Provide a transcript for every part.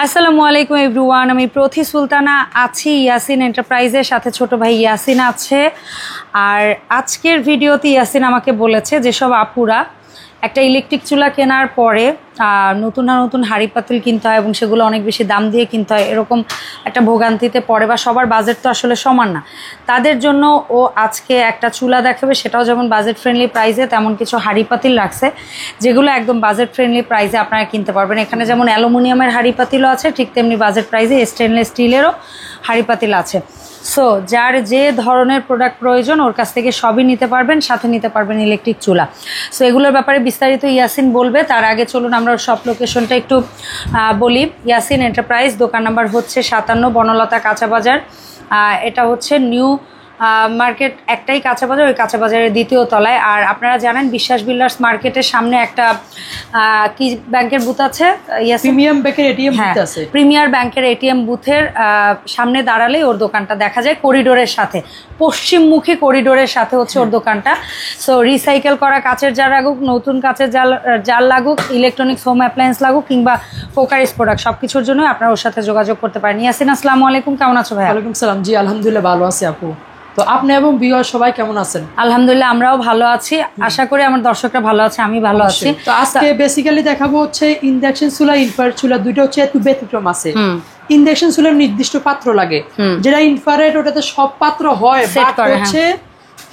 আসসালামু আলাইকুম এভরিওয়ান, আমি প্রথি সুলতানা আছি ইয়াসিন এন্টারপ্রাইজের সাথে। ছোট ভাই ইয়াসিন আছে। আর আজকের ভিডিওতে ইয়াসিন আমাকে বলেছে যেসব আপুরা একটা ইলেকট্রিক চুলা কেনার পরে নতুন নতুন হাঁড়ি পাতিল কিনতে হয় এবং সেগুলো অনেক বেশি দাম দিয়ে কিনতে হয়, এরকম একটা ভোগান্তিতে পড়ে বা সবার বাজেট তো আসলে সমান না, তাদের জন্য ও আজকে একটা চুলা দেখাবে। সেটাও যেমন বাজেট ফ্রেন্ডলি প্রাইসে, তেমন কিছু হাঁড়ি পাতিল রাখছে যেগুলো একদম বাজেট ফ্রেন্ডলি প্রাইসে আপনারা কিনতে পারবেন। এখানে যেমন অ্যালুমিনিয়ামের হাঁড়ি পাতিলও আছে, ঠিক তেমনি বাজেট প্রাইসে স্টেনলেস স্টিলেরও হাঁড়ি পাতিল আছে। সো যার যে ধরনের প্রোডাক্ট প্রয়োজন ওর কাছ থেকে সবই নিতে পারবেন, সাথে নিতে পারবেন ইলেকট্রিক চুলা। সো এগুলোর ব্যাপারে বিস্তারিত ইয়াসিন বলবে। তার আগে চলুন আমরা সব লোকেশনটা একটু বলি। ইয়াসিন এন্টারপ্রাইজ, দোকান নাম্বার হচ্ছে 57, বনলতা কাঁচা বাজার। এটা হচ্ছে নিউ মার্কেট, একটাই কাঁচা বাজার, ওই কাঁচা বাজারের দ্বিতীয় তলায়। আর আপনারা জানেন বিশ্বাস বিল্ডার্স মার্কেটের সামনে একটা কি ব্যাংকের বুথ আছে, প্রিমিয়াম ব্যাংকের এটিএম বুথ আছে। প্রিমিয়ার ব্যাংকের এটিএম বুথের সামনে দাঁড়ালেই ওর দোকানটা দেখা যায়, করিডোরের সাথে, পশ্চিমমুখী করিডোরের সাথে হচ্ছে ওর দোকানটা। সো রিসাইকেল করা কাচের জার লাগুক, নতুন কাচের জার লাগুক, ইলেকট্রনিক্স হোম অ্যাপ্লায়েন্স লাগুক কিংবা ফোকারিস প্রোডাক্ট, সব কিছুর জন্য আপনারা ওর সাথে যোগাযোগ করতে পারেন। ইয়াসিন আসসালামু আলাইকুম, কেমন আছো ভাই? ওয়ালাইকুম সালাম। জি আলহামদুলিল্লাহ ভালো আছি আপু। তো আপনি এবং ভিউয়ার সবাই কেমন আছেন? আলহামদুলিল্লাহ আমরাও ভালো আছি, আশা করি আমার দর্শকরা ভালো আছে, আমি ভালো আছি। তো আজকে বেসিক্যালি দেখাবো হচ্ছে ইন্ডাকশন চুলা, ইনফ্রারেড চুলা, দুইটা হচ্ছে একটু ব্যতিক্রম আছে। ইন্ডাকশন চুলার নির্দিষ্ট পাত্র লাগে, যেটা ইনফ্রারেড ওটাতে সব পাত্র হয়, বাট হচ্ছে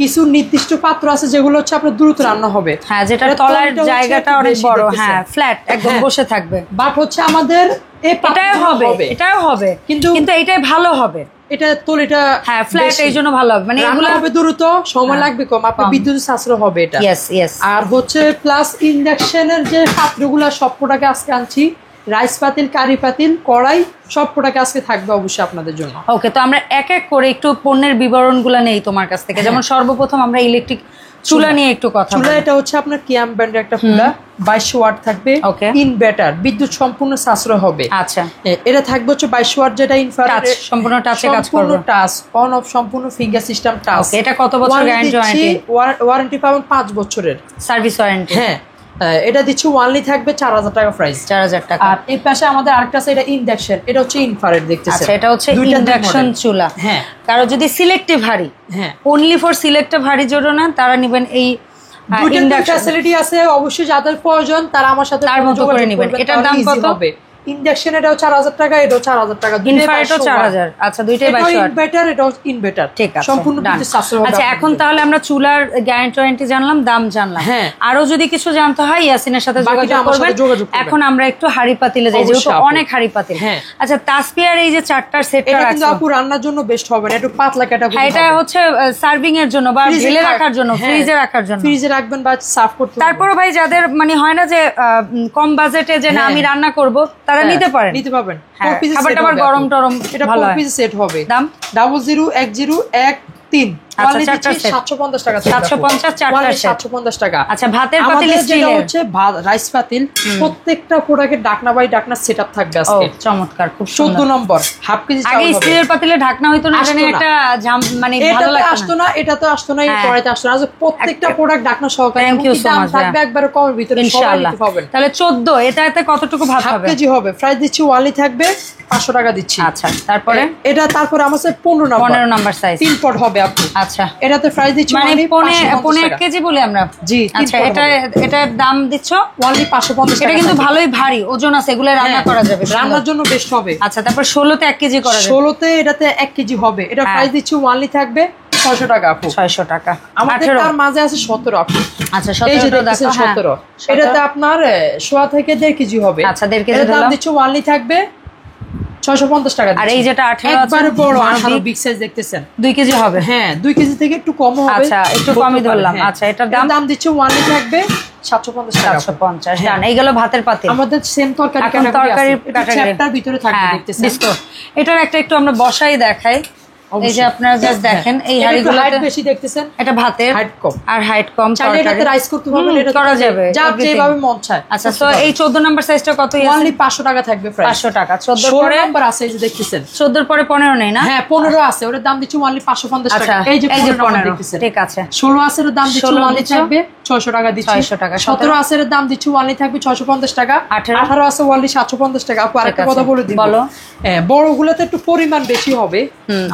কিছু নির্দিষ্ট পাত্র আছে যেগুলো হচ্ছে আপনার দ্রুত রান্না হবে। হ্যাঁ, যেটা তলার জায়গাটা অনেক বড়, হ্যাঁ ফ্ল্যাট একদম বসে থাকবে। বাট হচ্ছে আমাদের এটাও হবে কিন্তু এটাই ভালো হবে। এটা তোলেটা হ্যাঁ ফ্ল্যাট, এই জন্য ভালো হবে, মানে এগুলো হবে দ্রুত, সময় লাগবে কম, আপনার বিদ্যুৎ সাশ্রয় হবে এটা। আর হচ্ছে প্লাস ইন্ডাকশনের যে পাত্রগুলো সব প্রোডাক্টে আজকে আনছি, রাইস পাতিল, কারি পাতিল, কড়াই, সব প্রোডাক্ট আজকে থাকবে অবশ্যই আপনাদের জন্য। ওকে, তো আমরা এক এক করে একটু পণ্যের বিবরণগুলো নেই তোমার কাছ থেকে। যেমন সর্বপ্রথম আমরা ইলেকট্রিক চুলা নিয়ে একটু কথা বলি। চুলা এটা হচ্ছে আপনার কিয়াম ব্র্যান্ডের একটা চুলা, 22 ওয়াট থাকবে, ইনভার্টার, বিদ্যুৎ সম্পূর্ণ সাশ্রয় হবে। আচ্ছা, এটা থাকবে হচ্ছে 22 ওয়াট, যেটা ইনফ্রারেড, সম্পূর্ণ টাচে কাজ করবে, সম্পূর্ণ টাচ অন অফ, সম্পূর্ণ ফিঙ্গার সিস্টেম টাচ। এটা কত বছর গ্যারান্টি? ওয়ারেন্টি পাবেন 5 বছরের সার্ভিস ওয়ারেন্টি। হ্যাঁ, এটা দিচ্ছি ওয়ানলি থাকবে 4000 টাকা প্রাইস, 4000 টাকা। আর এই পাশে আমাদের আরেকটা আছে, এটা ইন্ডাকশন, এটা হচ্ছে ইনফ্রারেড দেখতেছেন। আচ্ছা, এটা হচ্ছে ইন্ডাকশন চুলা। হ্যাঁ, কারো যদি সিলেক্টিভ হাঁড়ি, হ্যাঁ অনলি ফর সিলেক্টিভ হাঁড়ির জন্য না, তারা নেবেন এই ইন্ডাকশন ফ্যাসিলিটি আছে। অবশ্যই যাদের প্রয়োজন তারা আমার সাথে তার মতো করে নেবেন। এটার দাম কত হবে? ইন্ডাকশন এটাও 4000 টাকা, এটাও 4000 টাকা, ইনফ্রারেডও 4000। আচ্ছা, দুইটাই 22 ওয়াট। ইনভার্টার, এটাও ইনভার্টার, ঠিক আছে, সম্পূর্ণ বিদ্যুৎ সাশ্রয় হবে। আচ্ছা, এখন তাহলে আমরা চুলার গ্যারান্টি ওয়ারেন্টি জানলাম, দাম জানলাম। হ্যাঁ, আরো যদি কিছু জানতে হয় ইয়াসিনের সাথে যোগাযোগ করবেন। এখন আমরা একটু হাঁড়ি পাতিলে যাই, যেহেতু অনেক হাঁড়ি পাতিল। আচ্ছা, তাসপিয়ার এই যে 4টার সেটটা এটা কিন্তু আপু রান্নার জন্য বেস্ট হবে না, একটু পাতলা ক্যাটাগরি। এটা হচ্ছে সার্ভিং এর জন্য বা ঢেলে রাখার জন্য, ফ্রিজে রাখার জন্য, ফ্রিজে রাখবেন বা সার্ভ করতে। তারপরে ভাই যাদের মানে হয় না যে কম বাজেটে যে না আমি রান্না করব, তারা নিতে পারেন, নিতে পারবেন। খাবার গরম টরম, এটা 4 পিস সেট হবে। দাম 001013 750 টাকা, 750 টাকা। আচ্ছা, ভাতের পাতিল স্টিলের হচ্ছে রাইস পাতিল, প্রত্যেকটা প্রোডাক্টের ঢাকনা বাই ঢাকনা সেটআপ থাকবে আজকে। চমৎকার, খুব 14 নম্বর হাফ কেজি চাল হবে। আগে স্টিলের পাতিলে ঢাকনা হইতো না, জানি একটা মানে ভালো লাগতো না, এটা তো আসতো না, এই কড়াইতে আসতো না। প্রত্যেকটা প্রোডাক্ট ঢাকনা সহকারে থাকবে, একবারে কমের ভিতরে ইনশাআল্লাহ পাবেন। তাহলে 14, এটাতে কতটুকু ভাত হবে? হাফ কেজি হবে। প্রাইস দিচ্ছি ওয়ানলি থাকবে 500 টাকা দিচ্ছি। আচ্ছা, তারপরে তারপরে আমার 15 নম্বর সাইজ, 3 পট হবে আপু। আচ্ছা, এটাতে প্রাইস দিচ্ছি মানে 1 কেজি বলি আমরা। জি, আচ্ছা, এটার দাম দিচ্ছ ওয়ানলি 550 টাকা। এটা কিন্তু ভালোই ভারী, ওজন আছে, এগুলো রান্না করা যাবে, রান্নার জন্য বেস্ট হবে। আচ্ছা, তারপর 16তে 1 কেজি করা যাবে। 16তে এটাতে 1 কেজি হবে। এটা প্রাইস দিচ্ছি ওয়ানলি থাকবে 600 টাকা আপু। 600 টাকা। আমাদের তার মাঝে আছে 17 আপু। আচ্ছা, 17 দেখো 17, এটাতে আপনার সোয়া থেকে 1.5 কেজি হবে। আচ্ছা, 1.5 কেজি দাম দিচ্ছি ওয়ানলি থাকবে 650 টাকা। আর এই যেটা 18 একবারে বড় 18 বিগ সাইজ দেখতেছেন, 2 কেজি হবে। হ্যাঁ, 2 কেজি থেকে একটু কম হবে। আচ্ছা, একটু কমই ধরলাম। আচ্ছা, এটার দাম দিচ্ছে ওয়ানলি থাকবে 750 টাকা। 750 ডান। এই গেল ভাতের পাতিল। আমাদের সেম তরকারি ক্যাটাগরির ভিতরে থাকবে, দেখতেছেন। এটার একটা একটু আমরা বসাই দেখাই। এই যে আপনারা জাস্ট দেখেন এই হাড়িগুলো হাইট বেশি দেখতেছেন, এটা ভাতের হাইট কম আর হাইট কম, চাইলে এটাতে রাইস করতে পারবেন, এটা করা যাবে যা যেভাবে মন চায়। আচ্ছা, তো এই 14 নাম্বার সাইজটা কত? অনলি 500 টাকা থাকবে প্রাইস। 500 টাকা। 14 16 পরে নাম্বার আছে, এই যে দেখতেছেন 14 এর পরে 15 নেই না? হ্যাঁ 15 আছে, ওটার দাম দিচ্ছি অনলি 550 টাকা। এই যে 15 দেখতেছেন, ঠিক আছে। 16 আছে, এর দাম দিচ্ছি অনলি থাকবে 600 টাকা দিচ্ছি। 600 টাকা। 17 আছে, এর দাম দিচ্ছি অনলি থাকবে 650 টাকা। 18 আছে অনলি 750 টাকা। আপু আরেকটা কথা বলে দিই, বলো। হ্যাঁ বড়গুলোতে একটু পরিমাণ বেশি হবে,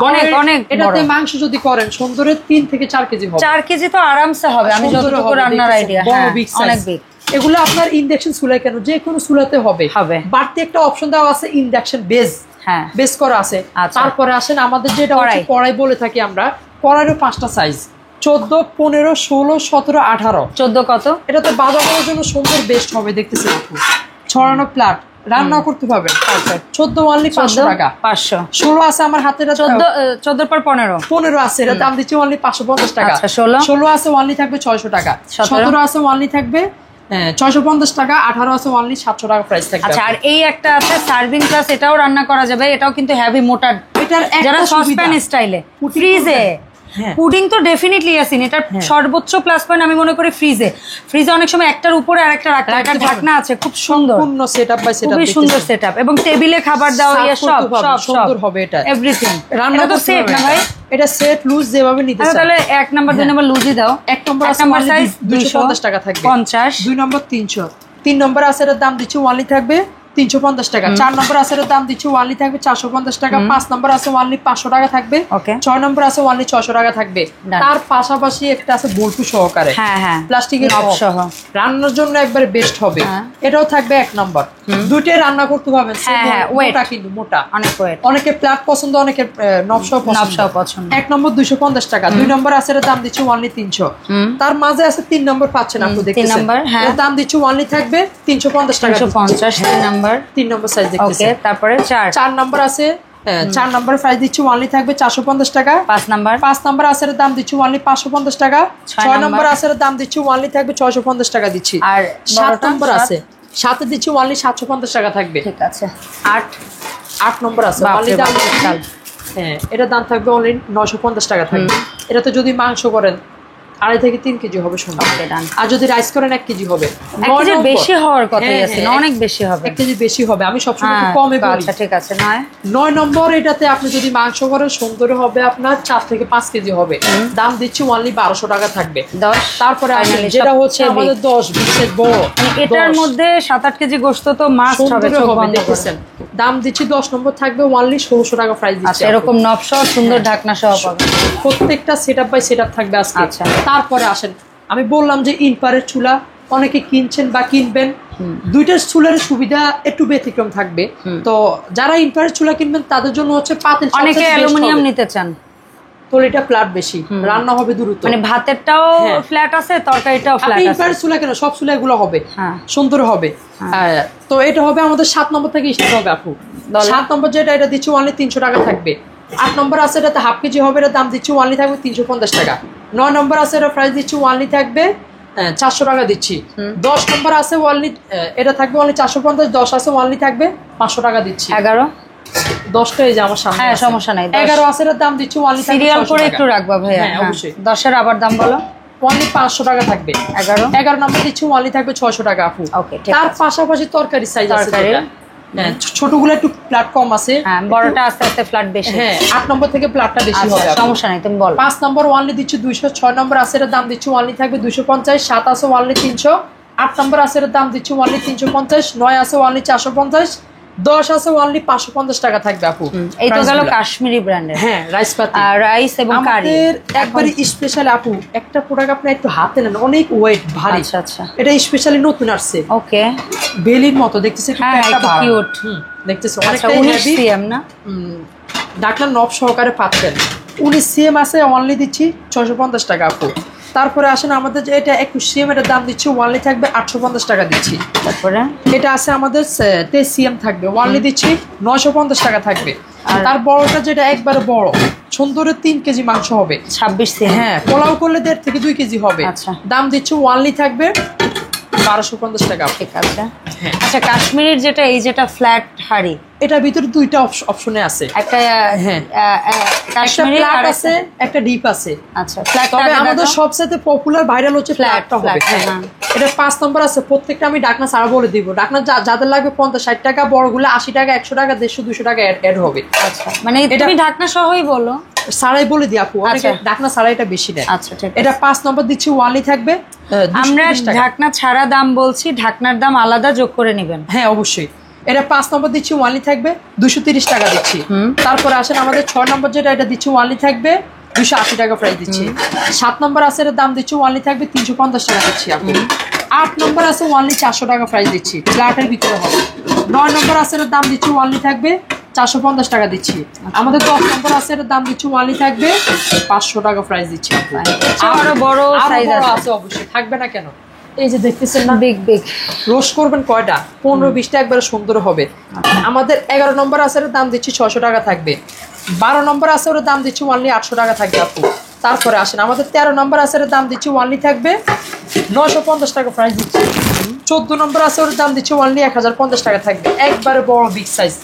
অনেক অনেক। এটাতে মাংস যদি করেন সুন্দরে 3 থেকে 4 কেজি হবে। 4 কেজি তো আরামসে হবে, আমি যতটুকু রান্নার আইডিয়া। হ্যাঁ অনেক বিগ। এগুলো আপনার ইন্ডাকশন চুলায় কেন, যে কোনো চুলাতে হবে। বাড়তি একটা অপশন দেওয়া আছে ইন্ডাকশন বেস, হ্যাঁ বেস করা আছে। তারপরে আসেন আমাদের যেটা হচ্ছে কড়াই বলে থাকি আমরা, কড়াইয়েরও 5টা সাইজ, 14, 15, 16, 17, 18। 14 কত? এটা তো বাদা করার জন্য সুন্দর বেস্ট হবে, দেখতেছেন আপু। ছড়ানো প্লাট রান্না করতে পারবেন। 14 অনলি 500 টাকা। 500। 16 আছে আমার হাতে, 14 পর 15 আছে, এটা দাম দিচ্ছি অনলি 550 টাকা। 16 আছে অনলি থাকবে 600 টাকা। 17 আছে অনলি থাকবে 650 টাকা। 18 আছে অনলি 700 টাকা প্রাইস থাকবে। আচ্ছা, আর এই একটা আছে সার্ভিং গ্লাস, এটাও রান্না করা যাবে, এটাও কিন্তু হেভি মোটা, এটার যারা সসপ্যান স্টাইলে ফ্রিজে পুডিং তো ডেফিনেটলি আসেন। এটার সর্বোচ্চ প্লাস পয়েন্ট আমি মনে করি ফ্রিজে অনেক সময় একটার উপরে আরেকটা রাখতে, একটা ঢাকনা আছে, খুব সুন্দর পূর্ণ সেটআপ বাই সেটআপ, খুবই সুন্দর সেটআপ, এবং টেবিলে খাবার দাও সব সুন্দর হবে। এটা এভরিথিং রান্না তো সেট না ভাই, এটা সেট লুজ যেভাবে নিতে চাই। তাহলে 1 নাম্বার 2 নাম্বার লুজই দাও। 1 নাম্বার সাইজ 250 টাকা থাকবে, 50। 2 নম্বর 300। 3 নম্বর আছে, এর দাম দিচ্ছি ওয়ানলি থাকবে 350 টাকা। 4 নম্বর আছে, এর দাম দিচ্ছি ওয়ানলি থাকবে 450 টাকা। 5 নম্বর আছে ওয়ানলি 500 টাকা থাকবে। 6 নম্বর আছে ওয়ানলি 600 টাকা থাকবে। তার পাশাপাশি একটা আছে বল্টু সহকারে, হ্যাঁ হ্যাঁ প্লাস্টিকের নব সহ, রান্নার জন্য একবারে বেস্ট হবে। এটাও থাকবে 1 নম্বর। দুইটাই রান্না করতে পারবেন। হ্যাঁ মোটা, কিন্তু মোটা অনেক ওয়েট। অনেকে প্লাট পছন্দ, অনেকে নব সহ পছন্দ। 1 নম্বর 250 টাকা। 2 নম্বর আছে, এর দাম দিচ্ছি ওয়ানলি 300। তার মাঝে আছে 3 নম্বর পাচ্ছেন আপু, দেখতেছেন। এর দাম দিচ্ছি ওয়ানলি থাকবে 350 টাকা। 350 3 নম্বর 3 নম্বর সাইজ দেখতেছেন। তারপরে 4 নম্বর আছে, 4 নম্বর প্রাইস দিচ্ছি ওয়ানলি থাকবে 450 টাকা। 5 নম্বর আছে, এর দাম দিচ্ছি ওয়ানলি 550 টাকা। 6 নম্বর আছে, এর দাম দিচ্ছি ওয়ানলি থাকবে 650 টাকা দিচ্ছি। আর 7 নম্বর আছে, সাথে দিচ্ছি ওয়ানলি 750 টাকা থাকবে। ঠিক আছে। 8 নম্বর আছে, ওয়ানলি দাম হ্যাঁ এটার দাম থাকবে অনলি 950 টাকা থাকবে। এটাতে যদি মাংস করেন 2.5 থেকে 3 কেজি হবে সুন্দর। আর যদি রাইস করেন 1 কেজি হবে। 1 কেজি বেশি হওয়ার কথাই আছে, অনেক বেশি হবে। 1 কেজি বেশি হবে, আমি সবসময় একটু কমে বলি। আচ্ছা ঠিক আছে। 9 নম্বর এটাতে আপনি যদি মাংস করেন সুন্দর হবে আপনার 4 থেকে 5 কেজি হবে। দাম দিচ্ছি অনলি 1200 টাকা থাকবে। 10। তারপরে যেটা হচ্ছে আমাদের 10 20 বড়, এটার মধ্যে 7-8 কেজি গোশত তো মাস্ট হবে, চোখ বন্ধ করে। দাম দিচ্ছি 10 নম্বর থাকবে অনলি 1600 টাকা প্রাইস দিচ্ছি। এরকম নবসহ সুন্দর ঢাকনা সহ পাবেন। প্রত্যেকটা সেটআপ বাই সেটআপ থাকবে আজকে। আচ্ছা তারপরে আসেন, আমি বললাম যে ইনপারের চুলা অনেকে কিনছেন বা কিনবেন, দুইটার চুলার সুবিধা একটু ব্যতিক্রম থাকবে। তো যারা ইনপারের চুলা কিনবেন তাদের জন্য হচ্ছে পাতিল, অনেকে অ্যালুমিনিয়াম নিতে চান, তো এটা ফ্ল্যাট বেশি, রান্না হবে দ্রুত, মানে ভাতেরটাও ফ্ল্যাট আছে, তরকারিটাও ফ্ল্যাট আছে। ইনপারের চুলা কেন, সব চুলা এগুলো হবে, সুন্দর হবে। তো এটা হবে আমাদের 7 নম্বর থেকে স্টার্ট হবে আপু। 7 নম্বর যেটা, এটা দিচ্ছি অনলি 300 টাকা থাকবে। 8 নম্বর আছে, এটাতে হাফ কেজি হবে, এটার দাম দিচ্ছি ওয়ানলি থাকবে 350 টাকা। 9 নম্বর আছে, এটা প্রাইস দিচ্ছি ওয়ানলি থাকবে 400 টাকা দিচ্ছি। 10 নম্বর আছে ওয়ানলি, এটা থাকবে ওয়ানলি 450। 10 আছে ওয়ানলি থাকবে 500 টাকা দিচ্ছি। 11 10টা এই যে আমার সামনে, হ্যাঁ সমস্যা নাই। 11 আছে, এটার দাম দিচ্ছি ওয়ানলি থাকবে। সিরিয়াল করে একটু রাখবা ভাইয়া। হ্যাঁ অবশ্যই। 10 এর আবার দাম বলো। ওয়ানলি 500 টাকা থাকবে। 11 নম্বর দিচ্ছি ওয়ানলি থাকবে 600 টাকা আপু। ওকে, তার পাশাপাশি তরকারি সাইজ আছে, ছোটগুলো একটু ফ্ল্যাট কম আছে, বড়টা আস্তে আস্তে ফ্ল্যাট বেশি। হ্যাঁ 8 নম্বর থেকে ফ্ল্যাটটা বেশি হবে, সমস্যা নাই, তুমি বলো। 5 নম্বর ওয়ানলি দিচ্ছি 200। 6 নম্বর আছে, এর দাম দিচ্ছি ওয়ানলি থাকবে 250। 7 আছে ওয়ানলি 300। 8 নম্বর আছে, এর দাম দিচ্ছি ওয়ানলি 350। 9 আছে ওয়ানলি 450। 10 আছে ওয়ানলি 550 টাকা থাকবে আপু। এই তো গেল কাশ্মীরি ব্র্যান্ডের, হ্যাঁ রাইস পাতি, রাইস এবং কারি। একবারে স্পেশাল আপু, একটা প্রোডাক্ট আপনি একটু হাতে নেন, অনেক ওয়েট ভারী। আচ্ছা আচ্ছা, এটা স্পেশালি নতুন আসছে। ওকে, বেলির মতো দেখতেছে, হ্যাঁ একটু কিউট দেখতেছে, অনেকটা হেভি সিএম না, ডাকলাম নব সহকারে পাচ্ছেন। 19 সিএম আছে, অনলি দিচ্ছি 650 টাকা আপু। তারপরে আসেন আমাদের যে এটা 21 সিএম, এটার দাম দিচ্ছি ওয়ানলি থাকবে 850 টাকা দিচ্ছি। তারপরে এটা আছে আমাদের 23 সিএম থাকবে, ওয়ানলি দিচ্ছি 950 টাকা থাকবে। তার বড়টা যেটা একবারে বড় সুন্দরের 3 কেজি মাংস হবে, 26 সিএম। হ্যাঁ পোলাও করলে 1.5 থেকে 2 কেজি হবে। আচ্ছা, দাম দিচ্ছি ওয়ানলি থাকবে 1250 টাকা। ঠিক আছে। আচ্ছা, কাশ্মীরের যেটা এই যেটা ফ্ল্যাট হাড়ি, এটার ভিতরে দুইটা অপশনে আছে, একটা হ্যাঁ কাশ্মীরি ফ্ল্যাট আর আছে, একটা ডিপ আছে। আচ্ছা ফ্ল্যাট, তবে আমাদের সবচেয়ে পপুলার ভাইরাল হচ্ছে ফ্ল্যাটটা হবে। এটা 5 নম্বর আছে। প্রত্যেকটা আমি ডাকনা ছাড়া বলে দিব। ডাকনা যাদের লাগবে 50-60 টাকা, বড়গুলো 80 টাকা, 100 টাকা, 150-200 টাকা অ্যাড হবে। আচ্ছা মানে তুমি ঢাকনা সহই বলো, সারাই বলে দিই আপু, অনেকে ঢাকনা ছাড়া এটা বেশি নেয়। আচ্ছা ঠিক আছে। এটা 5 নম্বর দিচ্ছি, ওয়ানলি থাকবে। আমরা ঢাকনা ছাড়া দাম বলছি, ঢাকনার দাম আলাদা যোগ করে নেবেন। হ্যাঁ অবশ্যই। এটা 5 নম্বর দিচ্ছি, ওয়ানলি থাকবে 230 টাকা দিচ্ছি। তারপরে আসেন আমাদের 6 নম্বর যেটা, এটা দিচ্ছি ওয়ানলি থাকবে 280 টাকা প্রাইস দিচ্ছি। 7 নম্বর আছে, এর দাম দিচ্ছি ওয়ানলি থাকবে 350 টাকা দিচ্ছি আপু। 8 নম্বর আছে, ওয়ানলি 400 টাকা প্রাইস দিচ্ছি, ফ্ল্যাটের ভিতরে হবে। 9 নম্বর আছে, এর দাম দিচ্ছি ওয়ানলি থাকবে 450 টাকা দিচ্ছি। আমাদের 10 নম্বর আছে, এর দাম দিচ্ছি ওয়ানলি থাকবে 500 টাকা প্রাইস দিচ্ছি। আরো বড় সাইজ আছে অবশ্যই, থাকবে না কেন? এই যে দেখতেছেন না, বিগ বিগ রোস্ট করবেন কয়টা? 15-20টা একবারে সুন্দর হবে। আমাদের 11 নম্বর আছে, এর দাম দিচ্ছি 600 টাকা থাকবে। 12 নম্বর আছে, ওর দাম দিচ্ছি ওয়ানলি 800 টাকা থাকবে আপু। তারপরে আসেন আমাদের 13 নম্বর আছে, এর দাম দিচ্ছি ওয়ানলি থাকবে 950 টাকা প্রাইস দিচ্ছি। 14 নম্বর আছে, ওর দাম দিচ্ছি ওয়ানলি 1050 টাকা থাকবে, একবারে বড় বিগ সাইজ।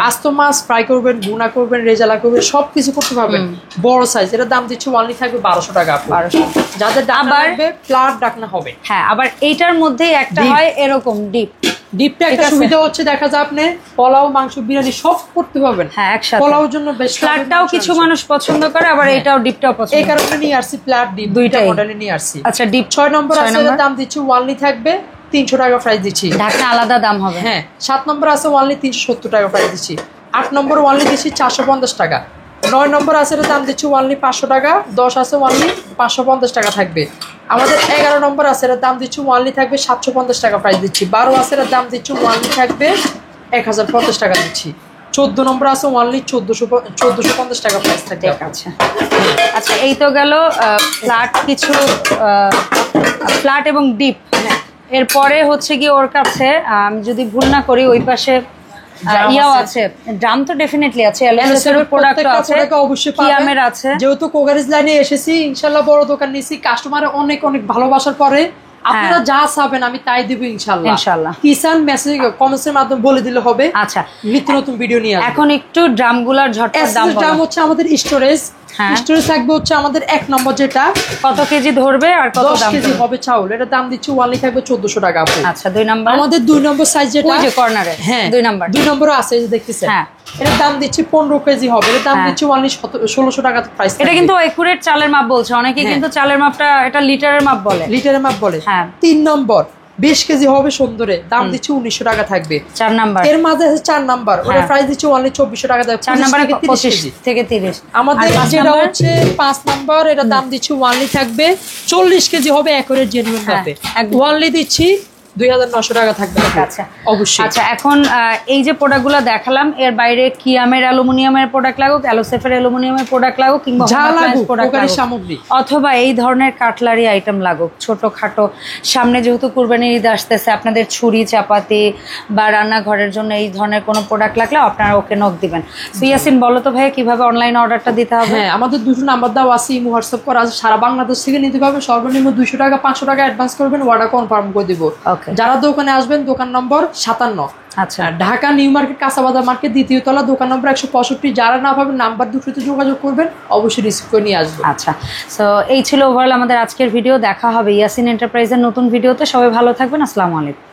আস্ত মাছ ফ্রাই করবেন, ভুনা করবেন, রেজালা করবেন, সবকিছু করতে পারবেন, বড় সাইজ। এটার দাম দিচ্ছি ওয়ানলি থাকবে 1200 টাকা। 1200 যাদের ডাকনা লাগবে ফ্ল্যাট ডাকনা হবে। হ্যাঁ আবার এইটার মধ্যেই একটা হয় এরকম ডিপ। ডিপটা একটা সুবিধা হচ্ছে, দেখা যায় আপনি পোলাও, মাংস, বিরিয়ানি সব করতে পারবেন। হ্যাঁ একসাথে। পোলাওর জন্য বেশ ফ্ল্যাটটাও কিছু মানুষ পছন্দ করে, আবার এটাও ডিপটাও পছন্দ। এই কারণে নিয়ে আসছি ফ্ল্যাট ডিপ, দুইটা মডেলে নিয়ে আসছি। আচ্ছা ডিপ 6 নম্বর আছে, এর দাম দিচ্ছি ওয়ানলি থাকবে 300 টাকা প্রাইস দিচ্ছি, ঢাকনা আলাদা দাম হবে। হ্যাঁ 7 নম্বর আছে, ওয়ানলি 370 টাকা প্রাইস দিচ্ছি। 8 নম্বর ওয়ানলি দিচ্ছি 450 টাকা। 9 নম্বর আছে, এর দাম দিচ্ছি ওয়ানলি 500 টাকা। 10 আছে, ওয়ানলি 550 টাকা থাকবে। আমাদের 11 নম্বর আছে, এর দাম দিচ্ছি ওয়ানলি থাকবে 750 টাকা প্রাইস দিচ্ছি। 12 আছে, এর দাম দিচ্ছি ওয়ানলি থাকবে 1050 টাকা দিচ্ছি। 14 নম্বর আছে, ওয়ানলি 1450 টাকা প্রাইস থাকবে। আচ্ছা আচ্ছা, এই তো গেল ফ্ল্যাট কিছু, ফ্ল্যাট এবং ডিপ। এরপরে হচ্ছে কি ওর কাছে আমি যদি ভুল না করি ওই পাশে ইয়াও আছে, ড্রাম তো ডেফিনেটলি আছে, এলএসএর প্রোডাক্ট আছে, অবশ্যই কিয়ামের আছে। যেহেতু কোকারিজ লাইনে এসেছি, ইনশাআল্লাহ বড় দোকান নিয়েছি, কাস্টমারে অনেক অনেক ভালোবাসার পরে আপনারা যা চাবেন আমি তাই দেব ইনশাআল্লাহ। ইনশাআল্লাহ কিষান মেসেজ কমেন্টসের মাধ্যমে বলে দিলে হবে। আচ্ছা নিত্য নতুন ভিডিও নিয়ে আসব। এখন একটু ড্রামগুলোর ঝটপট দাম বলো। দাম হচ্ছে আমাদের স্টোরেজ, স্টোরেজ থাকবে হচ্ছে আমাদের 1 নম্বর যেটা কত কেজি ধরবে আর কত দাম 10 কেজি হবে চাউল, এটা দাম দিচ্ছি ওয়ানলি থাকবে 1400 টাকা আপু। আচ্ছা 2 নাম্বার আমাদের 2 নম্বর সাইজ যেটা ওই যে কর্নারে, হ্যাঁ 2 নাম্বার 2 নম্বর আছে, এই যে দেখতেছেন। হ্যাঁ এটার দাম দিচ্ছি 15 কেজি হবে, এর দাম দিচ্ছি ওয়ানলি 1600 টাকা প্রাইস। এটা কিন্তু একুরেট চালের মাপ বলছে অনেকে, কিন্তু চালের মাপটা এটা লিটারের মাপ বলে, লিটারের মাপ বলে। হ্যাঁ 3 নম্বর 20 কেজি হবে সুন্দরে, দাম দিচ্ছি 1900 টাকা থাকবে। 4 নাম্বার এর মাঝে আছে 4 নাম্বার, ওটা প্রাইস দিচ্ছি অনলি 2400 টাকা দেয়। 4 নাম্বারে 25 থেকে 30। আমাদের যেটা হচ্ছে 5 নাম্বার, এটা দাম দিচ্ছি ওয়ানলি থাকবে 40 কেজি হবে একরের জেনুইন মাপে, ওয়ানলি দিচ্ছি 2900 টাকা থাকবে। আচ্ছা অবশ্যই। আচ্ছা এখন এই যে প্রোডাক্টগুলো দেখালাম, এর বাইরে কিয়ামের অ্যালুমিনিয়ামের প্রোডাক্ট লাগুক, অ্যালোসেফের অ্যালুমিনিয়ামের প্রোডাক্ট লাগুক, কিংবা সামগ্রী অথবা এই ধরনের কাটলারি আইটেম লাগুক, ছোটখাটো, সামনে যেহেতু কুরবানির ঈদ আসতেছে, আপনাদের ছুরি চাপাতি বা রান্নাঘরের জন্য এই ধরনের কোনো প্রোডাক্ট লাগলে আপনারা ওকে নক দিবেন। ইয়াসিন বলো তো ভাই কিভাবে অনলাইন অর্ডারটা দিতে হবে? হ্যাঁ আমাদের 2 নাম্বার দাও আছে, ইমো হোয়াটসঅ্যাপ করা আছে, সারা বাংলাদেশ থেকে নিতে পারবে। সর্বনিম্ন 200 টাকা 500 টাকা অ্যাডভান্স করবেন, অর্ডার কনফার্ম করে দিব। যারা দোকানে আসবেন, দোকান নম্বর 57, আচ্ছা ঢাকা নিউ মার্কেট, কাঁচাবাজার মার্কেট, 2য় তলা, দোকান নম্বর 165। যারা না পাবেন নাম্বার 2তে যোগাযোগ করবেন, অবশ্যই রিসিভ করে নিয়ে আসবেন। আচ্ছা সো এই ছিল ওভারঅল আমাদের আজকের ভিডিও। দেখা হবে ইয়াসিন এন্টারপ্রাইজের নতুন ভিডিওতে। সবাই ভালো থাকবেন, আসসালামু আলাইকুম।